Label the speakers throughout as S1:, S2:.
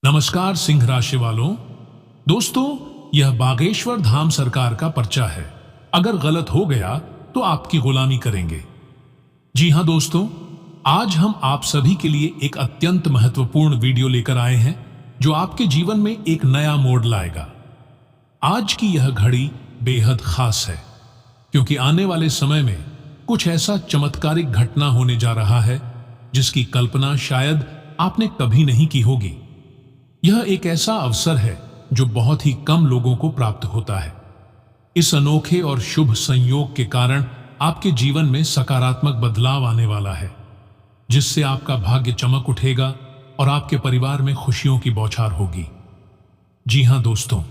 S1: नमस्कार सिंह राशि वालों। दोस्तों, यह बागेश्वर धाम सरकार का पर्चा है। अगर गलत हो गया तो आपकी गुलामी करेंगे। जी हां दोस्तों, आज हम आप सभी के लिए एक अत्यंत महत्वपूर्ण वीडियो लेकर आए हैं जो आपके जीवन में एक नया मोड़ लाएगा। आज की यह घड़ी बेहद खास है क्योंकि आने वाले समय में कुछ ऐसा चमत्कारिक घटना होने जा रहा है जिसकी कल्पना शायद आपने कभी नहीं की होगी। यह एक ऐसा अवसर है जो बहुत ही कम लोगों को प्राप्त होता है। इस अनोखे और शुभ संयोग के कारण आपके जीवन में सकारात्मक बदलाव आने वाला है जिससे आपका भाग्य चमक उठेगा और आपके परिवार में खुशियों की बौछार होगी। जी हां दोस्तों,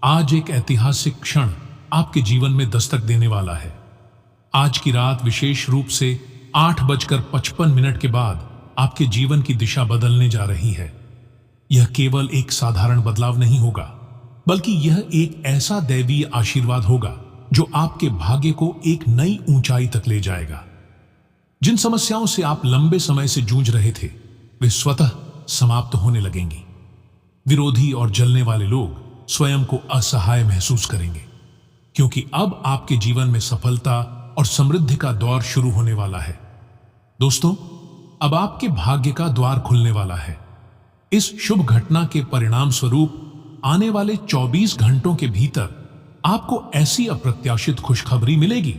S1: आज एक ऐतिहासिक क्षण आपके जीवन में दस्तक देने वाला है। आज की रात विशेष रूप से 8:55 के बाद आपके जीवन की दिशा बदलने जा रही है। यह केवल एक साधारण बदलाव नहीं होगा, बल्कि यह एक ऐसा दैवीय आशीर्वाद होगा जो आपके भाग्य को एक नई ऊंचाई तक ले जाएगा। जिन समस्याओं से आप लंबे समय से जूझ रहे थे, वे स्वतः समाप्त होने लगेंगी। विरोधी और जलने वाले लोग स्वयं को असहाय महसूस करेंगे क्योंकि अब आपके जीवन में सफलता और समृद्धि का दौर शुरू होने वाला है। दोस्तों, अब आपके भाग्य का द्वार खुलने वाला है। इस शुभ घटना के परिणाम स्वरूप आने वाले 24 घंटों के भीतर आपको ऐसी अप्रत्याशित खुशखबरी मिलेगी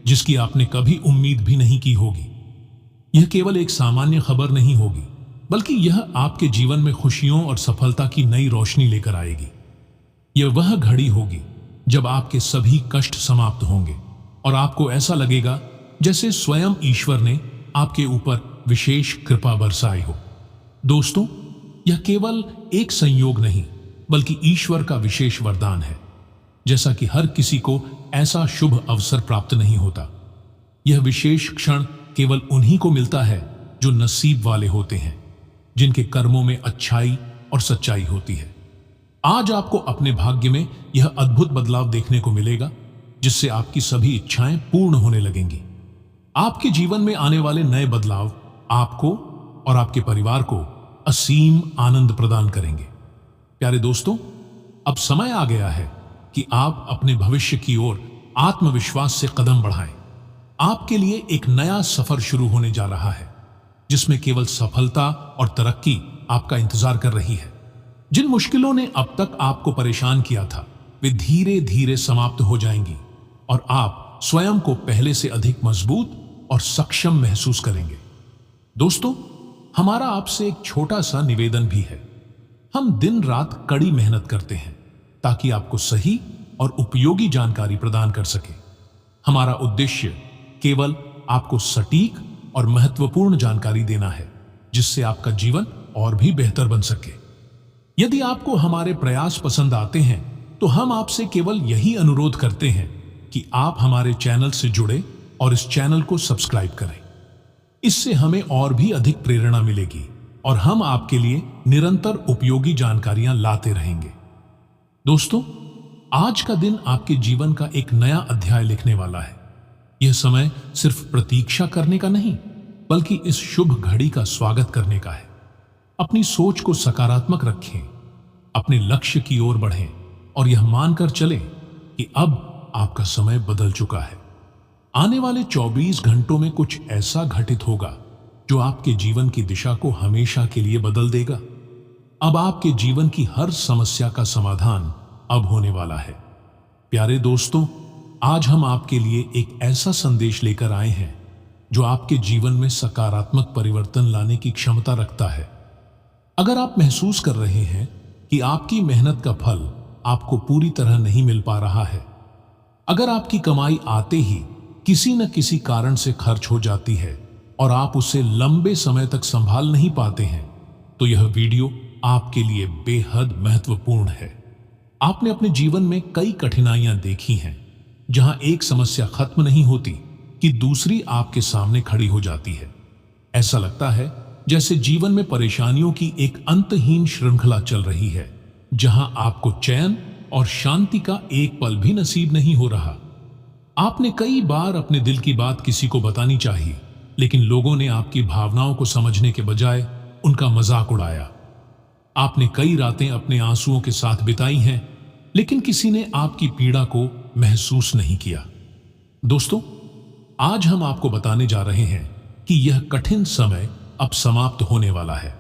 S1: जिसकी आपने कभी उम्मीद भी नहीं की होगी। यह केवल एक सामान्य खबर नहीं होगी, बल्कि यह आपके जीवन में खुशियों और सफलता की नई रोशनी लेकर आएगी। यह वह घड़ी होगी जब आपके सभी कष्ट समाप्त होंगे और आपको ऐसा लगेगा जैसे स्वयं ईश्वर ने आपके ऊपर विशेष कृपा बरसाई हो। दोस्तों, यह केवल एक संयोग नहीं, बल्कि ईश्वर का विशेष वरदान है। जैसा कि हर किसी को ऐसा शुभ अवसर प्राप्त नहीं होता। यह विशेष क्षण केवल उन्हीं को मिलता है जो नसीब वाले होते हैं, जिनके कर्मों में अच्छाई और सच्चाई होती है। आज आपको अपने भाग्य में यह अद्भुत बदलाव देखने को मिलेगा जिससे आपकी सभी इच्छाएं पूर्ण होने लगेंगी। आपके जीवन में आने वाले नए बदलाव आपको और आपके परिवार को असीम आनंद प्रदान करेंगे। प्यारे दोस्तों, अब समय आ गया है कि आप अपने भविष्य की ओर आत्मविश्वास से कदम बढ़ाएं। आपके लिए एक नया सफर शुरू होने जा रहा है जिसमें केवल सफलता और तरक्की आपका इंतजार कर रही है। जिन मुश्किलों ने अब तक आपको परेशान किया था, वे धीरे धीरे समाप्त हो जाएंगी और आप स्वयं को पहले से अधिक मजबूत और सक्षम महसूस करेंगे। दोस्तों, हमारा आपसे एक छोटा सा निवेदन भी है। हम दिन रात कड़ी मेहनत करते हैं ताकि आपको सही और उपयोगी जानकारी प्रदान कर सके। हमारा उद्देश्य केवल आपको सटीक और महत्वपूर्ण जानकारी देना है जिससे आपका जीवन और भी बेहतर बन सके। यदि आपको हमारे प्रयास पसंद आते हैं तो हम आपसे केवल यही अनुरोध करते हैं कि आप हमारे चैनल से जुड़े और इस चैनल को सब्सक्राइब करें। इससे हमें और भी अधिक प्रेरणा मिलेगी और हम आपके लिए निरंतर उपयोगी जानकारियां लाते रहेंगे। दोस्तों, आज का दिन आपके जीवन का एक नया अध्याय लिखने वाला है। यह समय सिर्फ प्रतीक्षा करने का नहीं, बल्कि इस शुभ घड़ी का स्वागत करने का है। अपनी सोच को सकारात्मक रखें, अपने लक्ष्य की ओर बढ़ें और यह मानकर चलें कि अब आपका समय बदल चुका है। आने वाले 24 घंटों में कुछ ऐसा घटित होगा जो आपके जीवन की दिशा को हमेशा के लिए बदल देगा। अब आपके जीवन की हर समस्या का समाधान अब होने वाला है। प्यारे दोस्तों, आज हम आपके लिए एक ऐसा संदेश लेकर आए हैं जो आपके जीवन में सकारात्मक परिवर्तन लाने की क्षमता रखता है। अगर आप महसूस कर रहे हैं कि आपकी मेहनत का फल आपको पूरी तरह नहीं मिल पा रहा है, अगर आपकी कमाई आते ही किसी न किसी कारण से खर्च हो जाती है और आप उसे लंबे समय तक संभाल नहीं पाते हैं, तो यह वीडियो आपके लिए बेहद महत्वपूर्ण है। आपने अपने जीवन में कई कठिनाइयां देखी हैं जहां एक समस्या खत्म नहीं होती कि दूसरी आपके सामने खड़ी हो जाती है। ऐसा लगता है जैसे जीवन में परेशानियों की एक अंतहीन श्रृंखला चल रही है जहां आपको चैन और शांति का एक पल भी नसीब नहीं हो रहा। आपने कई बार अपने दिल की बात किसी को बतानी चाहिए, लेकिन लोगों ने आपकी भावनाओं को समझने के बजाय उनका मजाक उड़ाया। आपने कई रातें अपने आंसुओं के साथ बिताई हैं, लेकिन किसी ने आपकी पीड़ा को महसूस नहीं किया। दोस्तों, आज हम आपको बताने जा रहे हैं कि यह कठिन समय अब समाप्त होने वाला है।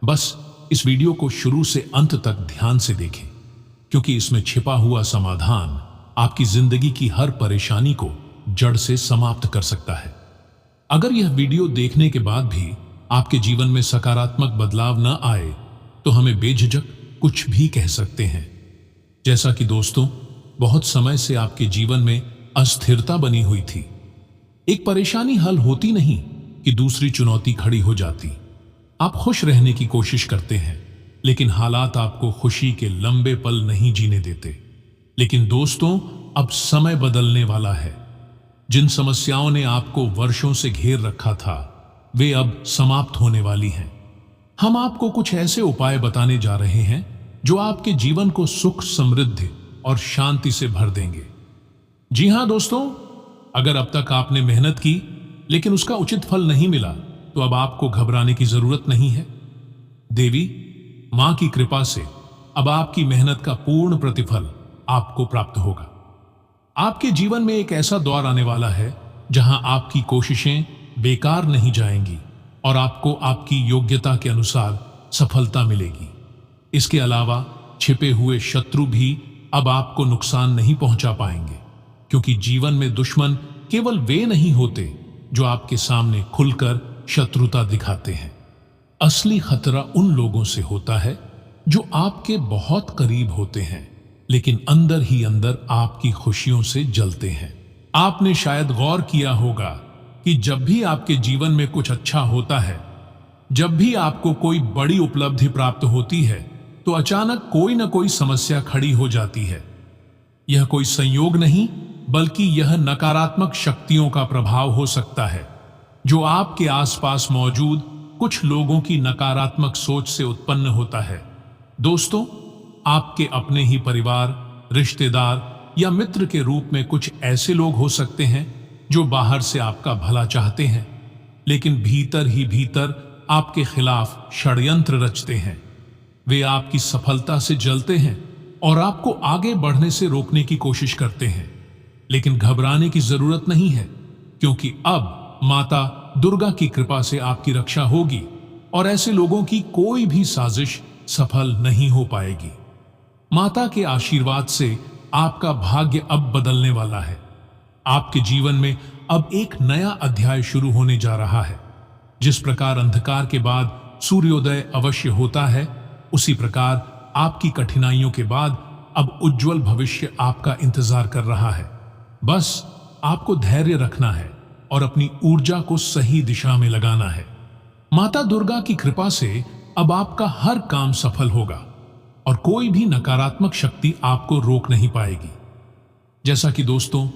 S1: बस इस वीडियो को शुरू से अंत तक ध्यान से देखें, क्योंकि इसमें छिपा हुआ समाधान आपकी जिंदगी की हर परेशानी को जड़ से समाप्त कर सकता है। अगर यह वीडियो देखने के बाद भी आपके जीवन में सकारात्मक बदलाव न आए, तो हमें बेझिझक कुछ भी कह सकते हैं। जैसा कि दोस्तों, बहुत समय से आपके जीवन में अस्थिरता बनी हुई थी। एक परेशानी हल होती नहीं कि दूसरी चुनौती खड़ी हो जाती। आप खुश रहने की कोशिश करते हैं, लेकिन हालात आपको खुशी के लंबे पल नहीं जीने देते। लेकिन दोस्तों, अब समय बदलने वाला है। जिन समस्याओं ने आपको वर्षों से घेर रखा था, वे अब समाप्त होने वाली हैं। हम आपको कुछ ऐसे उपाय बताने जा रहे हैं जो आपके जीवन को सुख, समृद्धि और शांति से भर देंगे। जी हां दोस्तों, अगर अब तक आपने मेहनत की लेकिन उसका उचित फल नहीं मिला, तो अब आपको घबराने की जरूरत नहीं है। देवी मां की कृपा से अब आपकी मेहनत का पूर्ण प्रतिफल आपको प्राप्त होगा। आपके जीवन में एक ऐसा दौर आने वाला है जहां आपकी कोशिशें बेकार नहीं जाएंगी और आपको आपकी योग्यता के अनुसार सफलता मिलेगी। इसके अलावा छिपे हुए शत्रु भी अब आपको नुकसान नहीं पहुंचा पाएंगे, क्योंकि जीवन में दुश्मन केवल वे नहीं होते जो आपके सामने खुलकर शत्रुता दिखाते हैं। असली खतरा उन लोगों से होता है जो आपके बहुत करीब होते हैं, लेकिन अंदर ही अंदर आपकी खुशियों से जलते हैं। आपने शायद गौर किया होगा कि जब भी आपके जीवन में कुछ अच्छा होता है, जब भी आपको कोई बड़ी उपलब्धि प्राप्त होती है, तो अचानक कोई ना कोई समस्या खड़ी हो जाती है। यह कोई संयोग नहीं, बल्कि यह नकारात्मक शक्तियों का प्रभाव हो सकता है, जो आपके आसपास मौजूद कुछ लोगों की नकारात्मक सोच से उत्पन्न होता है। दोस्तों, आपके अपने ही परिवार, रिश्तेदार या मित्र के रूप में कुछ ऐसे लोग हो सकते हैं जो बाहर से आपका भला चाहते हैं, लेकिन भीतर ही भीतर आपके खिलाफ षड्यंत्र रचते हैं। वे आपकी सफलता से जलते हैं और आपको आगे बढ़ने से रोकने की कोशिश करते हैं। लेकिन घबराने की जरूरत नहीं है, क्योंकि अब माता दुर्गा की कृपा से आपकी रक्षा होगी और ऐसे लोगों की कोई भी साजिश सफल नहीं हो पाएगी। माता के आशीर्वाद से आपका भाग्य अब बदलने वाला है। आपके जीवन में अब एक नया अध्याय शुरू होने जा रहा है। जिस प्रकार अंधकार के बाद सूर्योदय अवश्य होता है, उसी प्रकार आपकी कठिनाइयों के बाद अब उज्जवल भविष्य आपका इंतजार कर रहा है। बस आपको धैर्य रखना है और अपनी ऊर्जा को सही दिशा में लगाना है। माता दुर्गा की कृपा से अब आपका हर काम सफल होगा और कोई भी नकारात्मक शक्ति आपको रोक नहीं पाएगी। जैसा कि दोस्तों,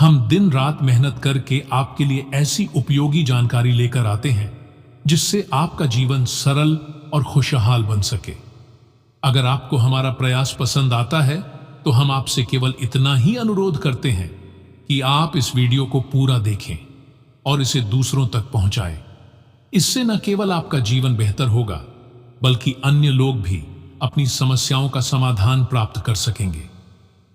S1: हम दिन रात मेहनत करके आपके लिए ऐसी उपयोगी जानकारी लेकर आते हैं जिससे आपका जीवन सरल और खुशहाल बन सके। अगर आपको हमारा प्रयास पसंद आता है, तो हम आपसे केवल इतना ही अनुरोध करते हैं कि आप इस वीडियो को पूरा देखें और इसे दूसरों तक पहुंचाएं। इससे न केवल आपका जीवन बेहतर होगा, बल्कि अन्य लोग भी अपनी समस्याओं का समाधान प्राप्त कर सकेंगे।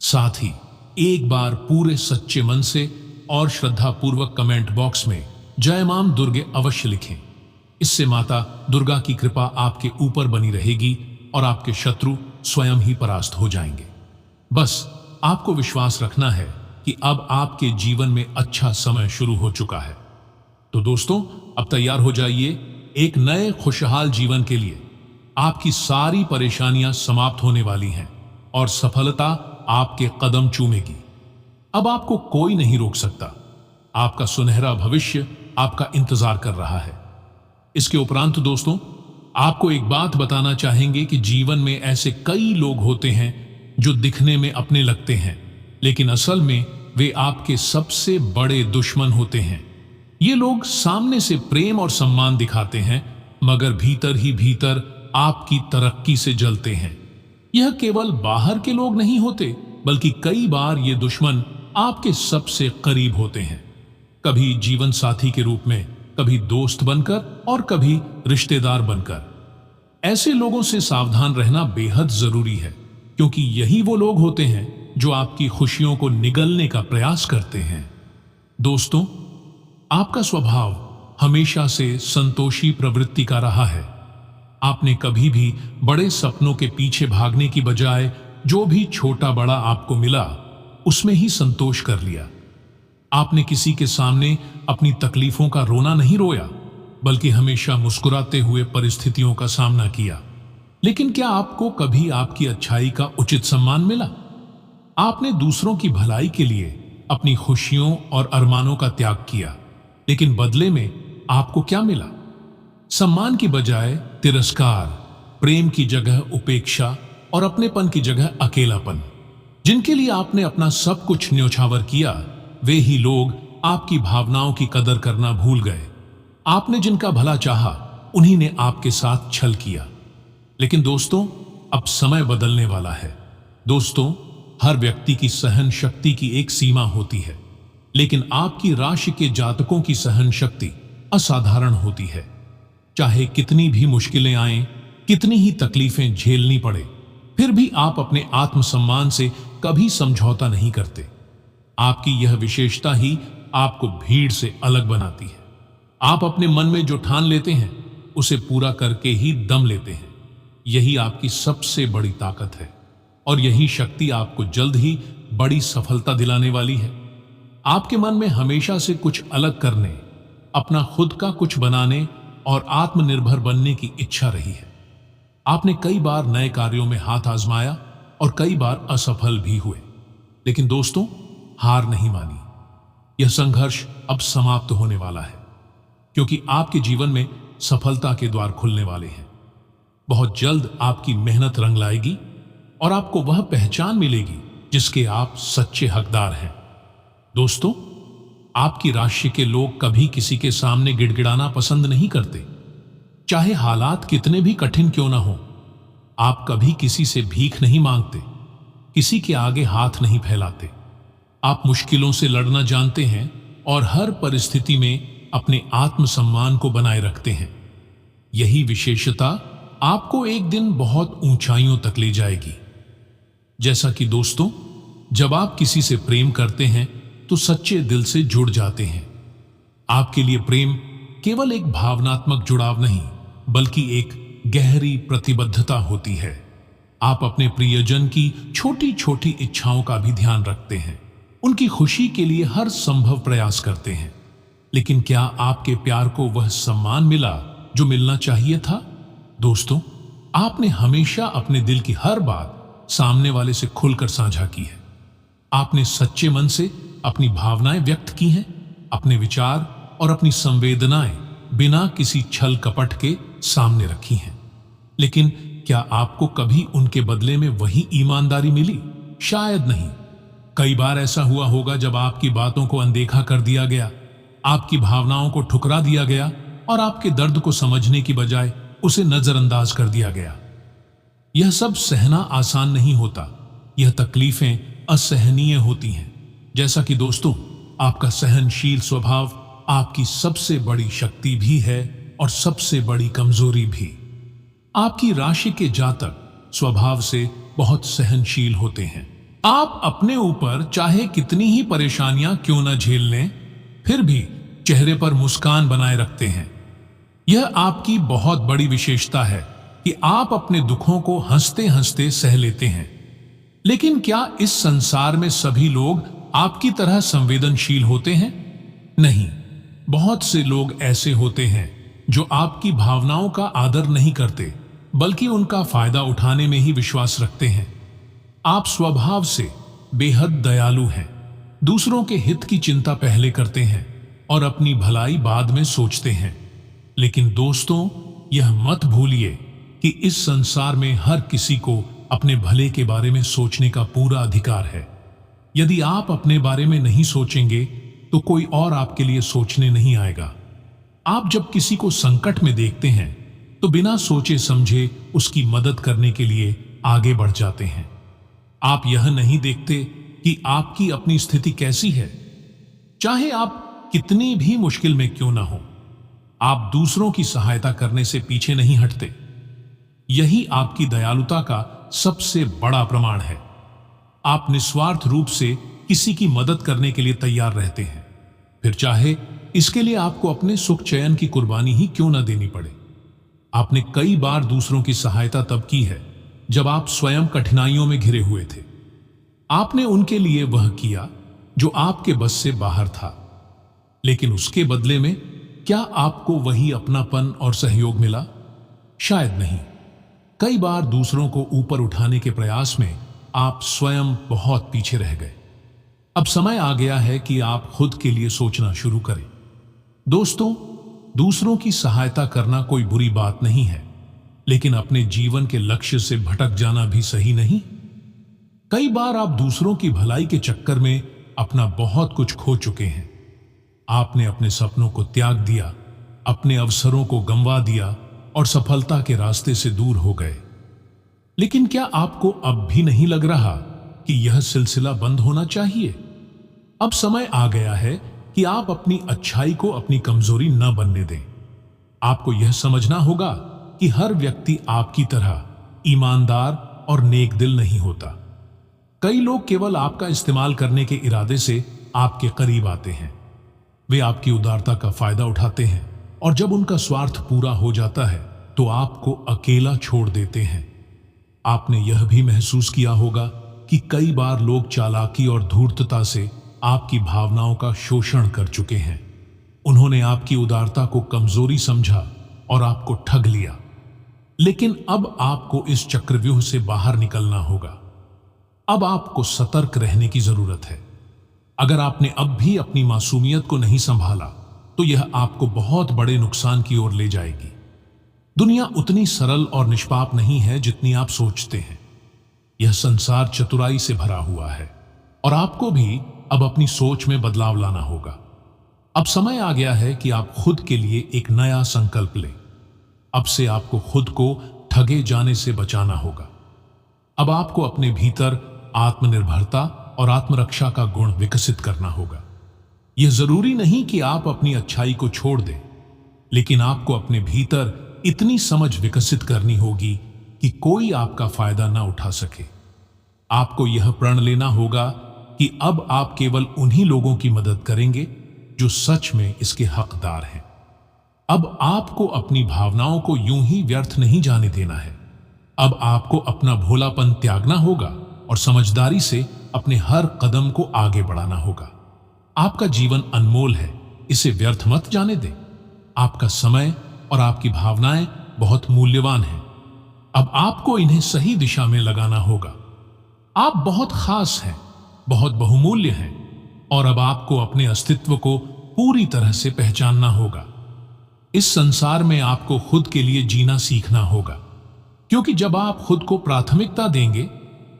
S1: साथ ही एक बार पूरे सच्चे मन से और श्रद्धापूर्वक कमेंट बॉक्स में जय मां दुर्गे अवश्य लिखें। इससे माता दुर्गा की कृपा आपके ऊपर बनी रहेगी और आपके शत्रु स्वयं ही परास्त हो जाएंगे। बस आपको विश्वास रखना है कि अब आपके जीवन में अच्छा समय शुरू हो चुका है। तो दोस्तों, अब तैयार हो जाइए एक नए खुशहाल जीवन के लिए। आपकी सारी परेशानियां समाप्त होने वाली हैं और सफलता आपके कदम चूमेगी। अब आपको कोई नहीं रोक सकता। आपका सुनहरा भविष्य आपका इंतजार कर रहा है। इसके उपरांत दोस्तों, आपको एक बात बताना चाहेंगे कि जीवन में ऐसे कई लोग होते हैं जो दिखने में अपने लगते हैं, लेकिन असल में वे आपके सबसे बड़े दुश्मन होते हैं। ये लोग सामने से प्रेम और सम्मान दिखाते हैं, मगर भीतर ही भीतर आपकी तरक्की से जलते हैं। यह केवल बाहर के लोग नहीं होते, बल्कि कई बार ये दुश्मन आपके सबसे करीब होते हैं। कभी जीवन साथी के रूप में, कभी दोस्त बनकर और कभी रिश्तेदार बनकर। ऐसे लोगों से सावधान रहना बेहद जरूरी है, क्योंकि यही वो लोग होते हैं जो आपकी खुशियों को निगलने का प्रयास करते हैं। दोस्तों, आपका स्वभाव हमेशा से संतोषी प्रवृत्ति का रहा है। आपने कभी भी बड़े सपनों के पीछे भागने की बजाय जो भी छोटा बड़ा आपको मिला उसमें ही संतोष कर लिया। आपने किसी के सामने अपनी तकलीफों का रोना नहीं रोया, बल्कि हमेशा मुस्कुराते हुए परिस्थितियों का सामना किया। लेकिन क्या आपको कभी आपकी अच्छाई का उचित सम्मान मिला? आपने दूसरों की भलाई के लिए अपनी खुशियों और अरमानों का त्याग किया, लेकिन बदले में आपको क्या मिला? सम्मान की बजाय तिरस्कार, प्रेम की जगह उपेक्षा और अपनेपन की जगह अकेलापन। जिनके लिए आपने अपना सब कुछ न्योछावर किया, वे ही लोग आपकी भावनाओं की कदर करना भूल गए। आपने जिनका भला चाहा, उन्हीं ने आपके साथ छल किया। लेकिन दोस्तों, अब समय बदलने वाला है। दोस्तों, हर व्यक्ति की सहन शक्ति की एक सीमा होती है, लेकिन आपकी राशि के जातकों की सहन शक्ति असाधारण होती है। चाहे कितनी भी मुश्किलें आएं, कितनी ही तकलीफें झेलनी पड़े, फिर भी आप अपने आत्मसम्मान से कभी समझौता नहीं करते। आपकी यह विशेषता ही आपको भीड़ से अलग बनाती है। आप अपने मन में जो ठान लेते हैं, उसे पूरा करके ही दम लेते हैं। यही आपकी सबसे बड़ी ताकत है, और यही शक्ति आपको जल्द ही बड़ी सफलता दिलाने वाली है। आपके मन में हमेशा से कुछ अलग करने, अपना खुद का कुछ बनाने और आत्मनिर्भर बनने की इच्छा रही है। आपने कई बार नए कार्यों में हाथ आजमाया और कई बार असफल भी हुए, लेकिन दोस्तों, हार नहीं मानी। यह संघर्ष अब समाप्त होने वाला है, क्योंकि आपके जीवन में सफलता के द्वार खुलने वाले हैं। बहुत जल्द आपकी मेहनत रंग लाएगी और आपको वह पहचान मिलेगी जिसके आप सच्चे हकदार हैं। दोस्तों, आपकी राशि के लोग कभी किसी के सामने गिड़गिड़ाना पसंद नहीं करते। चाहे हालात कितने भी कठिन क्यों ना हो, आप कभी किसी से भीख नहीं मांगते, किसी के आगे हाथ नहीं फैलाते। आप मुश्किलों से लड़ना जानते हैं और हर परिस्थिति में अपने आत्मसम्मान को बनाए रखते हैं। यही विशेषता आपको एक दिन बहुत ऊंचाइयों तक ले जाएगी। जैसा कि दोस्तों, जब आप किसी से प्रेम करते हैं तो सच्चे दिल से जुड़ जाते हैं। आपके लिए प्रेम केवल एक भावनात्मक जुड़ाव नहीं, बल्कि एक गहरी प्रतिबद्धता होती है। आप अपने प्रियजन की छोटी छोटी इच्छाओं का भी ध्यान रखते हैं, उनकी खुशी के लिए हर संभव प्रयास करते हैं। लेकिन क्या आपके प्यार को वह सम्मान मिला जो मिलना चाहिए था? दोस्तों, आपने हमेशा अपने दिल की हर बात सामने वाले से खुलकर साझा की है। आपने सच्चे मन से अपनी भावनाएं व्यक्त की हैं, अपने विचार और अपनी संवेदनाएं बिना किसी छल कपट के सामने रखी हैं। लेकिन क्या आपको कभी उनके बदले में वही ईमानदारी मिली? शायद नहीं। कई बार ऐसा हुआ होगा जब आपकी बातों को अनदेखा कर दिया गया, आपकी भावनाओं को ठुकरा दिया गया और आपके दर्द को समझने की बजाय उसे नजरअंदाज कर दिया गया। यह सब सहना आसान नहीं होता। यह तकलीफें असहनीय होती हैं। जैसा कि दोस्तों, आपका सहनशील स्वभाव आपकी सबसे बड़ी शक्ति भी है और सबसे बड़ी कमजोरी भी। आपकी राशि के जातक स्वभाव से बहुत सहनशील होते हैं। आप अपने ऊपर चाहे कितनी ही परेशानियां क्यों न झेल लें, फिर भी चेहरे पर मुस्कान बनाए रखते हैं। यह आपकी बहुत बड़ी विशेषता है कि आप अपने दुखों को हंसते हंसते सह लेते हैं। लेकिन क्या इस संसार में सभी लोग आपकी तरह संवेदनशील होते हैं? नहीं। बहुत से लोग ऐसे होते हैं जो आपकी भावनाओं का आदर नहीं करते, बल्कि उनका फायदा उठाने में ही विश्वास रखते हैं। आप स्वभाव से बेहद दयालु हैं, दूसरों के हित की चिंता पहले करते हैं और अपनी भलाई बाद में सोचते हैं। लेकिन दोस्तों, यह मत भूलिए कि इस संसार में हर किसी को अपने भले के बारे में सोचने का पूरा अधिकार है। यदि आप अपने बारे में नहीं सोचेंगे तो कोई और आपके लिए सोचने नहीं आएगा। आप जब किसी को संकट में देखते हैं तो बिना सोचे समझे उसकी मदद करने के लिए आगे बढ़ जाते हैं। आप यह नहीं देखते कि आपकी अपनी स्थिति कैसी है। चाहे आप कितनी भी मुश्किल में क्यों ना हो, आप दूसरों की सहायता करने से पीछे नहीं हटते। यही आपकी दयालुता का सबसे बड़ा प्रमाण है। आप निस्वार्थ रूप से किसी की मदद करने के लिए तैयार रहते हैं, फिर चाहे इसके लिए आपको अपने सुख चैन की कुर्बानी ही क्यों न देनी पड़े। आपने कई बार दूसरों की सहायता तब की है जब आप स्वयं कठिनाइयों में घिरे हुए थे। आपने उनके लिए वह किया जो आपके बस से बाहर था, लेकिन उसके बदले में क्या आपको वही अपनापन और सहयोग मिला? शायद नहीं। कई बार दूसरों को ऊपर उठाने के प्रयास में आप स्वयं बहुत पीछे रह गए। अब समय आ गया है कि आप खुद के लिए सोचना शुरू करें। दोस्तों, दूसरों की सहायता करना कोई बुरी बात नहीं है, लेकिन अपने जीवन के लक्ष्य से भटक जाना भी सही नहीं। कई बार आप दूसरों की भलाई के चक्कर में अपना बहुत कुछ खो चुके हैं। आपने अपने सपनों को त्याग दिया, अपने अवसरों को गंवा दिया और सफलता के रास्ते से दूर हो गए। लेकिन क्या आपको अब भी नहीं लग रहा कि यह सिलसिला बंद होना चाहिए? अब समय आ गया है कि आप अपनी अच्छाई को अपनी कमजोरी न बनने दें। आपको यह समझना होगा कि हर व्यक्ति आपकी तरह ईमानदार और नेक दिल नहीं होता। कई लोग केवल आपका इस्तेमाल करने के इरादे से आपके करीब आते हैं। वे आपकी उदारता का फायदा उठाते हैं और जब उनका स्वार्थ पूरा हो जाता है तो आपको अकेला छोड़ देते हैं। आपने यह भी महसूस किया होगा कि कई बार लोग चालाकी और धूर्तता से आपकी भावनाओं का शोषण कर चुके हैं। उन्होंने आपकी उदारता को कमजोरी समझा और आपको ठग लिया। लेकिन अब आपको इस चक्रव्यूह से बाहर निकलना होगा। अब आपको सतर्क रहने की जरूरत है। अगर आपने अब भी अपनी मासूमियत को नहीं संभाला तो यह आपको बहुत बड़े नुकसान की ओर ले जाएगी। दुनिया उतनी सरल और निष्पाप नहीं है जितनी आप सोचते हैं। यह संसार चतुराई से भरा हुआ है और आपको भी अब अपनी सोच में बदलाव लाना होगा। अब समय आ गया है कि आप खुद के लिए एक नया संकल्प लें। अब से आपको खुद को ठगे जाने से बचाना होगा। अब आपको अपने भीतर आत्मनिर्भरता और आत्मरक्षा का गुण विकसित करना होगा। यह जरूरी नहीं कि आप अपनी अच्छाई को छोड़ दें, लेकिन आपको अपने भीतर इतनी समझ विकसित करनी होगी कि कोई आपका फायदा ना उठा सके। आपको यह प्रण लेना होगा कि अब आप केवल उन्हीं लोगों की मदद करेंगे जो सच में इसके हकदार हैं। अब आपको अपनी भावनाओं को यूं ही व्यर्थ नहीं जाने देना है। अब आपको अपना भोलापन त्यागना होगा और समझदारी से अपने हर कदम को आगे बढ़ाना होगा। आपका जीवन अनमोल है, इसे व्यर्थ मत जाने दें। आपका समय और आपकी भावनाएं बहुत मूल्यवान हैं। अब आपको इन्हें सही दिशा में लगाना होगा। आप बहुत खास हैं, बहुत बहुमूल्य हैं और अब आपको अपने अस्तित्व को पूरी तरह से पहचानना होगा। इस संसार में आपको खुद के लिए जीना सीखना होगा, क्योंकि जब आप खुद को प्राथमिकता देंगे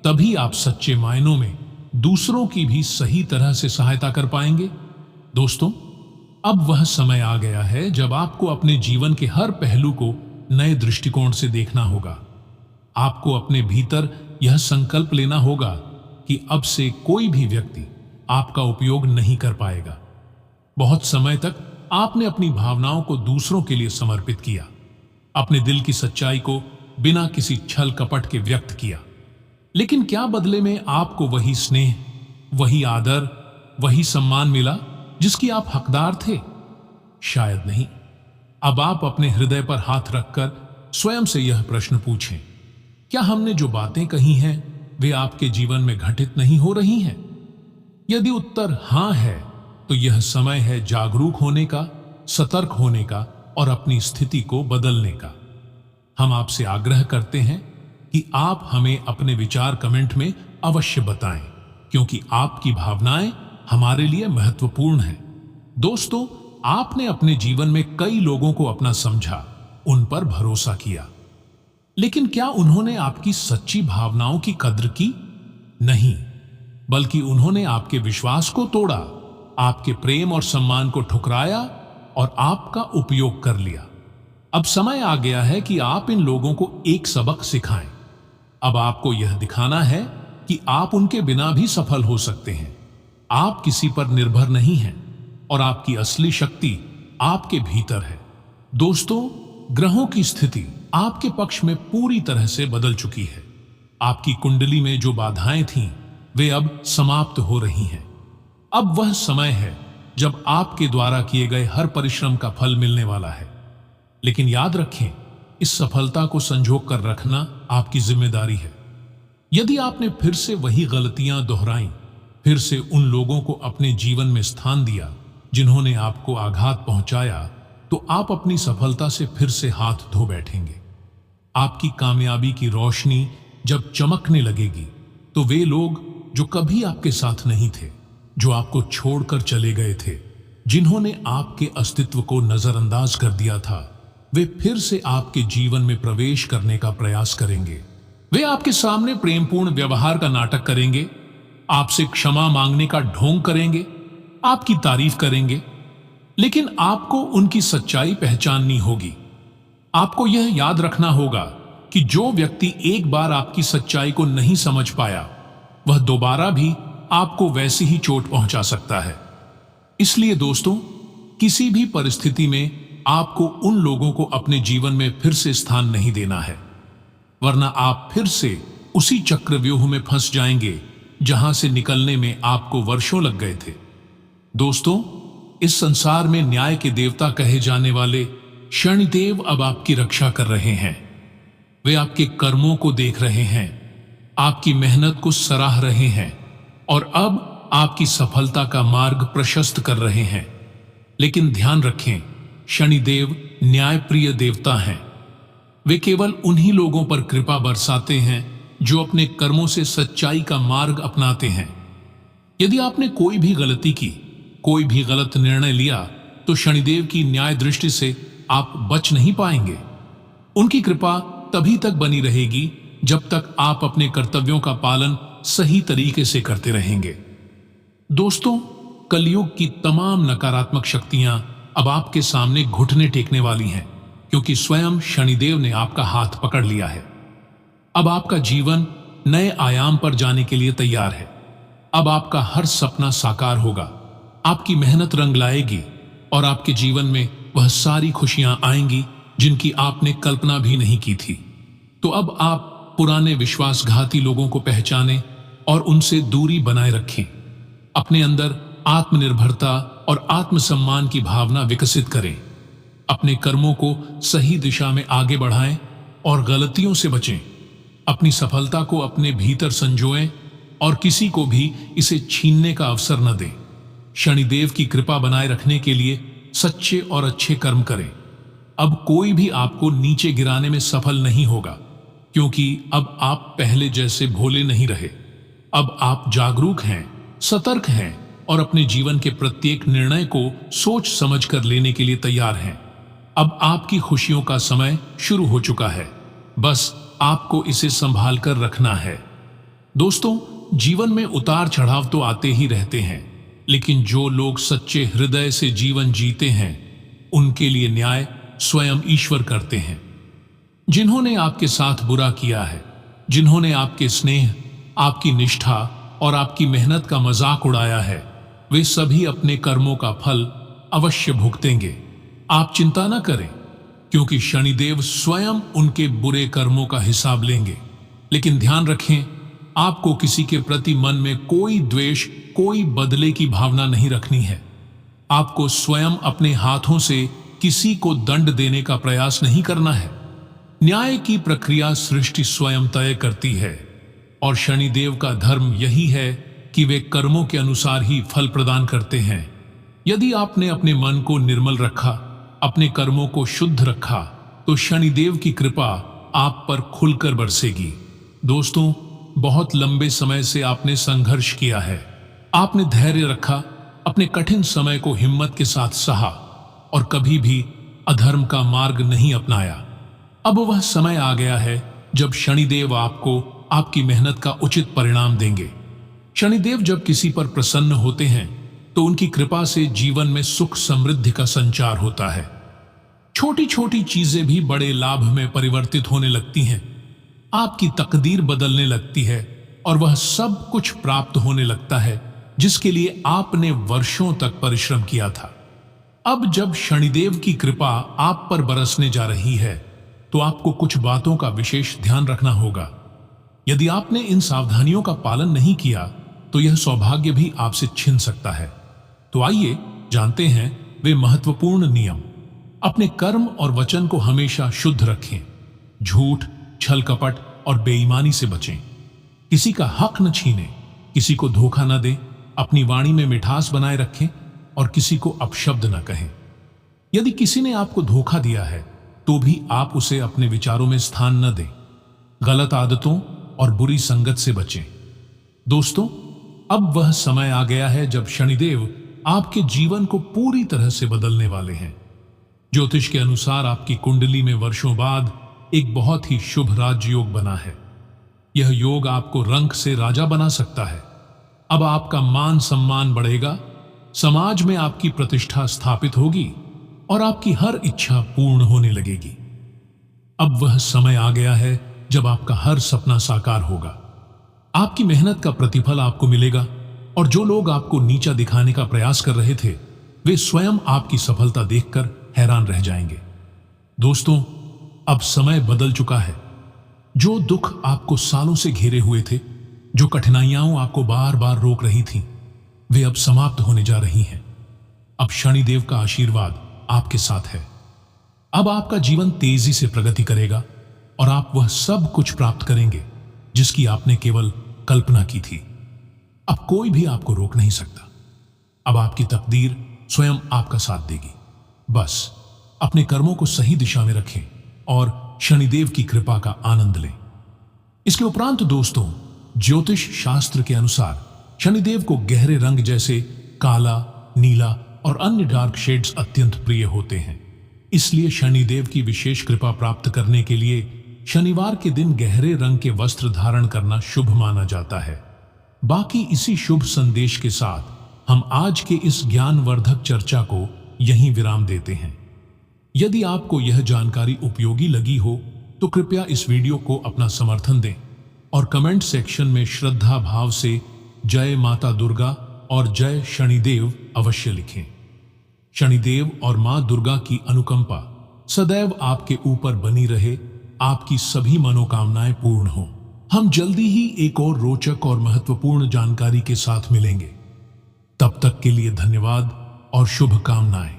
S1: तभी आप सच्चे मायनों में दूसरों की भी सही तरह से सहायता कर पाएंगे। दोस्तों, अब वह समय आ गया है जब आपको अपने जीवन के हर पहलू को नए दृष्टिकोण से देखना होगा। आपको अपने भीतर यह संकल्प लेना होगा कि अब से कोई भी व्यक्ति आपका उपयोग नहीं कर पाएगा। बहुत समय तक आपने अपनी भावनाओं को दूसरों के लिए समर्पित किया, अपने दिल की सच्चाई को बिना किसी छल कपट के व्यक्त किया। लेकिन क्या बदले में आपको वही स्नेह, वही आदर, वही सम्मान मिला जिसकी आप हकदार थे? शायद नहीं। अब आप अपने हृदय पर हाथ रखकर स्वयं से यह प्रश्न पूछें, क्या हमने जो बातें कही हैं वे आपके जीवन में घटित नहीं हो रही हैं? यदि उत्तर हां है तो यह समय है जागरूक होने का, सतर्क होने का और अपनी स्थिति को बदलने का। हम आपसे आग्रह करते हैं कि आप हमें अपने विचार कमेंट में अवश्य बताएं, क्योंकि आपकी भावनाएं हमारे लिए महत्वपूर्ण हैं। दोस्तों, आपने अपने जीवन में कई लोगों को अपना समझा, उन पर भरोसा किया, लेकिन क्या उन्होंने आपकी सच्ची भावनाओं की कद्र की? नहीं, बल्कि उन्होंने आपके विश्वास को तोड़ा, आपके प्रेम और सम्मान को ठुकराया और आपका उपयोग कर लिया। अब समय आ गया है कि आप इन लोगों को एक सबक सिखाएं। अब आपको यह दिखाना है कि आप उनके बिना भी सफल हो सकते हैं। आप किसी पर निर्भर नहीं हैं और आपकी असली शक्ति आपके भीतर है। दोस्तों, ग्रहों की स्थिति आपके पक्ष में पूरी तरह से बदल चुकी है। आपकी कुंडली में जो बाधाएं थीं, वे अब समाप्त हो रही हैं। अब वह समय है जब आपके द्वारा किए गए हर परिश्रम का फल मिलने वाला है। लेकिन याद रखें, इस सफलता को संजो कर रखना आपकी जिम्मेदारी है। यदि आपने फिर से वही गलतियां दोहराई, फिर से उन लोगों को अपने जीवन में स्थान दिया जिन्होंने आपको आघात पहुंचाया, तो आप अपनी सफलता से फिर से हाथ धो बैठेंगे। आपकी कामयाबी की रोशनी जब चमकने लगेगी, तो वे लोग जो कभी आपके साथ नहीं थे, जो आपको छोड़कर चले गए थे, जिन्होंने आपके अस्तित्व को नजरअंदाज कर दिया था, वे फिर से आपके जीवन में प्रवेश करने का प्रयास करेंगे। वे आपके सामने प्रेमपूर्ण व्यवहार का नाटक करेंगे, आपसे क्षमा मांगने का ढोंग करेंगे, आपकी तारीफ करेंगे, लेकिन आपको उनकी सच्चाई पहचाननी होगी। आपको यह याद रखना होगा कि जो व्यक्ति एक बार आपकी सच्चाई को नहीं समझ पाया, वह दोबारा भी आपको वैसी ही चोट पहुंचा सकता है। इसलिए दोस्तों, किसी भी परिस्थिति में आपको उन लोगों को अपने जीवन में फिर से स्थान नहीं देना है, वरना आप फिर से उसी चक्रव्यूह में फंस जाएंगे जहां से निकलने में आपको वर्षों लग गए थे। दोस्तों, इस संसार में न्याय के देवता कहे जाने वाले शनिदेव अब आपकी रक्षा कर रहे हैं। वे आपके कर्मों को देख रहे हैं, आपकी मेहनत को सराह रहे हैं और अब आपकी सफलता का मार्ग प्रशस्त कर रहे हैं। लेकिन ध्यान रखें, शनिदेव न्यायप्रिय देवता हैं। वे केवल उन्हीं लोगों पर कृपा बरसाते हैं जो अपने कर्मों से सच्चाई का मार्ग अपनाते हैं। यदि आपने कोई भी गलती की, कोई भी गलत निर्णय लिया, तो शनिदेव की न्याय दृष्टि से आप बच नहीं पाएंगे। उनकी कृपा तभी तक बनी रहेगी जब तक आप अपने कर्तव्यों का पालन सही तरीके से करते रहेंगे। दोस्तों, कलयुग की तमाम नकारात्मक शक्तियां अब आपके सामने घुटने टेकने वाली हैं, क्योंकि स्वयं शनिदेव ने आपका हाथ पकड़ लिया है। अब आपका जीवन नए आयाम पर जाने के लिए तैयार है। अब आपका हर सपना साकार होगा, आपकी मेहनत रंग लाएगी और आपके जीवन में वह सारी खुशियां आएंगी जिनकी आपने कल्पना भी नहीं की थी। तो अब आप पुराने विश्वासघाती लोगों को पहचानें और उनसे दूरी बनाए रखें। अपने अंदर आत्मनिर्भरता और आत्मसम्मान की भावना विकसित करें। अपने कर्मों को सही दिशा में आगे बढ़ाएं और गलतियों से बचें। अपनी सफलता को अपने भीतर संजोएं और किसी को भी इसे छीनने का अवसर न दें। शनिदेव की कृपा बनाए रखने के लिए सच्चे और अच्छे कर्म करें। अब कोई भी आपको नीचे गिराने में सफल नहीं होगा, क्योंकि अब आप पहले जैसे भोले नहीं रहे। अब आप जागरूक हैं, सतर्क हैं और अपने जीवन के प्रत्येक निर्णय को सोच समझ कर लेने के लिए तैयार हैं। अब आपकी खुशियों का समय शुरू हो चुका है, बस आपको इसे संभाल कर रखना है। दोस्तों, जीवन में उतार चढ़ाव तो आते ही रहते हैं, लेकिन जो लोग सच्चे हृदय से जीवन जीते हैं, उनके लिए न्याय स्वयं ईश्वर करते हैं। जिन्होंने आपके साथ बुरा किया है, जिन्होंने आपके स्नेह, आपकी निष्ठा और आपकी मेहनत का मजाक उड़ाया है, वे सभी अपने कर्मों का फल अवश्य भुगतेंगे। आप चिंता न करें, क्योंकि शनिदेव स्वयं उनके बुरे कर्मों का हिसाब लेंगे। लेकिन ध्यान रखें, आपको किसी के प्रति मन में कोई द्वेष, कोई बदले की भावना नहीं रखनी है। आपको स्वयं अपने हाथों से किसी को दंड देने का प्रयास नहीं करना है। न्याय की प्रक्रिया सृष्टि स्वयं तय करती है और शनिदेव का धर्म यही है कि वे कर्मों के अनुसार ही फल प्रदान करते हैं। यदि आपने अपने मन को निर्मल रखा, अपने कर्मों को शुद्ध रखा, तो शनिदेव की कृपा आप पर खुलकर बरसेगी। दोस्तों, बहुत लंबे समय से आपने संघर्ष किया है, आपने धैर्य रखा, अपने कठिन समय को हिम्मत के साथ सहा और कभी भी अधर्म का मार्ग नहीं अपनाया। अब वह समय आ गया है जब शनिदेव आपको आपकी मेहनत का उचित परिणाम देंगे। शनिदेव जब किसी पर प्रसन्न होते हैं तो उनकी कृपा से जीवन में सुख समृद्धि का संचार होता है। छोटी छोटी चीजें भी बड़े लाभ में परिवर्तित होने लगती हैं। आपकी तकदीर बदलने लगती है और वह सब कुछ प्राप्त होने लगता है जिसके लिए आपने वर्षों तक परिश्रम किया था। अब जब शनिदेव की कृपा आप पर बरसने जा रही है, तो आपको कुछ बातों का विशेष ध्यान रखना होगा। यदि आपने इन सावधानियों का पालन नहीं किया, तो यह सौभाग्य भी आपसे छिन सकता है। तो आइए जानते हैं वे महत्वपूर्ण नियम। अपने कर्म और वचन को हमेशा शुद्ध रखें। झूठ, छल कपट और बेईमानी से बचें। किसी का हक न छीनें, किसी को धोखा न दें, अपनी वाणी में मिठास बनाए रखें और किसी को अपशब्द न कहें। यदि किसी ने आपको धोखा दिया है, तो भी आप उसे अपने विचारों में स्थान न दें। गलत आदतों और बुरी संगत से बचें। दोस्तों, अब वह समय आ गया है जब शनिदेव आपके जीवन को पूरी तरह से बदलने वाले हैं। ज्योतिष के अनुसार आपकी कुंडली में वर्षों बाद एक बहुत ही शुभ राजयोग बना है। यह योग आपको रंक से राजा बना सकता है। अब आपका मान सम्मान बढ़ेगा, समाज में आपकी प्रतिष्ठा स्थापित होगी और आपकी हर इच्छा पूर्ण होने लगेगी। अब वह समय आ गया है जब आपका हर सपना साकार होगा। आपकी मेहनत का प्रतिफल आपको मिलेगा और जो लोग आपको नीचा दिखाने का प्रयास कर रहे थे, वे स्वयं आपकी सफलता देखकर हैरान रह जाएंगे। दोस्तों, अब समय बदल चुका है। जो दुख आपको सालों से घेरे हुए थे, जो कठिनाइयां आपको बार बार रोक रही थीं, वे अब समाप्त होने जा रही हैं। अब शनिदेव का आशीर्वाद आपके साथ है। अब आपका जीवन तेजी से प्रगति करेगा और आप वह सब कुछ प्राप्त करेंगे जिसकी आपने केवल कल्पना की थी। अब कोई भी आपको रोक नहीं सकता। अब आपकी तकदीर स्वयं आपका साथ देगी। बस अपने कर्मों को सही दिशा में रखें और शनिदेव की कृपा का आनंद लें। इसके उपरांत दोस्तों, ज्योतिष शास्त्र के अनुसार शनिदेव को गहरे रंग जैसे काला, नीला और अन्य डार्क शेड्स अत्यंत प्रिय होते हैं। इसलिए शनिदेव की विशेष कृपा प्राप्त करने के लिए शनिवार के दिन गहरे रंग के वस्त्र धारण करना शुभ माना जाता है। बाकी इसी शुभ संदेश के साथ हम आज के इस ज्ञानवर्धक चर्चा को यहीं विराम देते हैं। यदि आपको यह जानकारी उपयोगी लगी हो, तो कृपया इस वीडियो को अपना समर्थन दें और कमेंट सेक्शन में श्रद्धा भाव से जय माता दुर्गा और जय शनिदेव अवश्य लिखें। शनिदेव और मां दुर्गा की अनुकंपा सदैव आपके ऊपर बनी रहे। आपकी सभी मनोकामनाएं पूर्ण हों। हम जल्दी ही एक और रोचक और महत्वपूर्ण जानकारी के साथ मिलेंगे। तब तक के लिए धन्यवाद और शुभकामनाएं।